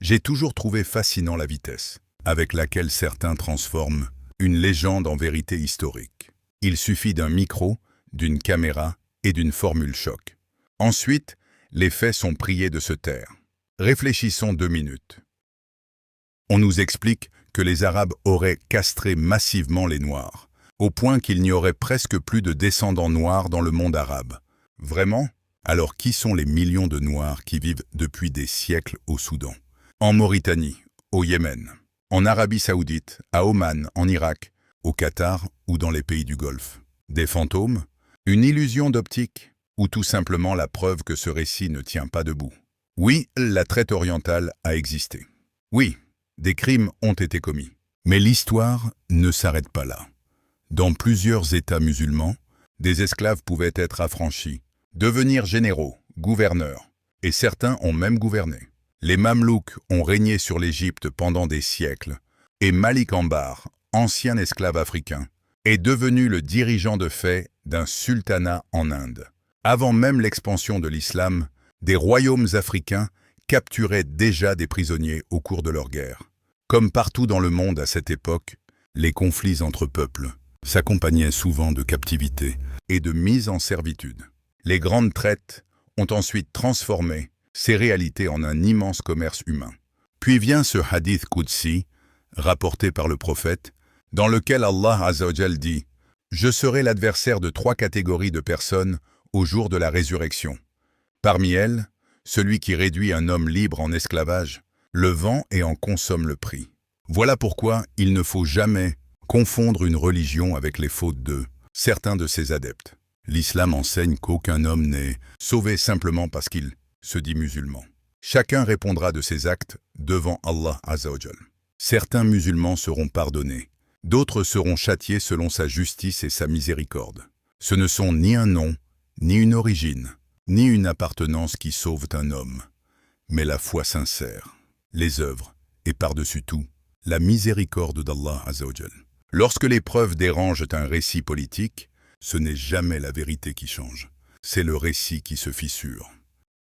J'ai toujours trouvé fascinant la vitesse avec laquelle certains transforment une légende en vérité historique. Il suffit d'un micro, d'une caméra et d'une formule choc. Ensuite, les faits sont priés de se taire. Réfléchissons 2 minutes. On nous explique que les Arabes auraient castré massivement les Noirs, au point qu'il n'y aurait presque plus de descendants noirs dans le monde arabe. Vraiment? Alors qui sont les millions de Noirs qui vivent depuis des siècles au Soudan, en Mauritanie, au Yémen, en Arabie Saoudite, à Oman, en Irak, au Qatar ou dans les pays du Golfe? Des fantômes? Une illusion d'optique? Ou tout simplement la preuve que ce récit ne tient pas debout? Oui, la traite orientale a existé. Oui, des crimes ont été commis. Mais l'histoire ne s'arrête pas là. Dans plusieurs États musulmans, des esclaves pouvaient être affranchis, devenir généraux, gouverneurs, et certains ont même gouverné. Les Mamelouks ont régné sur l'Égypte pendant des siècles, et Malik Ambar, ancien esclave africain, est devenu le dirigeant de fait d'un sultanat en Inde. Avant même l'expansion de l'islam, des royaumes africains capturaient déjà des prisonniers au cours de leur guerre. Comme partout dans le monde à cette époque, les conflits entre peuples s'accompagnaient souvent de captivité et de mise en servitude. Les grandes traites ont ensuite transformé ces réalités en un immense commerce humain. Puis vient ce hadith Qudsi, rapporté par le prophète, dans lequel Allah Azza wa Jal dit « Je serai l'adversaire de 3 catégories de personnes au jour de la résurrection. Parmi elles, celui qui réduit un homme libre en esclavage, le vend et en consomme le prix. Voilà pourquoi il ne faut jamais confondre une religion avec les fautes de certains de ses adeptes. L'islam enseigne qu'aucun homme n'est sauvé simplement parce qu'il se dit musulman. Chacun répondra de ses actes devant Allah Azza wa Jal. Certains musulmans seront pardonnés, d'autres seront châtiés selon sa justice et sa miséricorde. Ce ne sont ni un nom, ni une origine, ni une appartenance qui sauvent un homme, mais la foi sincère, les œuvres, et par-dessus tout, la miséricorde d'Allah Azza wa Jal. Lorsque les preuves dérangent un récit politique, ce n'est jamais la vérité qui change, c'est le récit qui se fissure.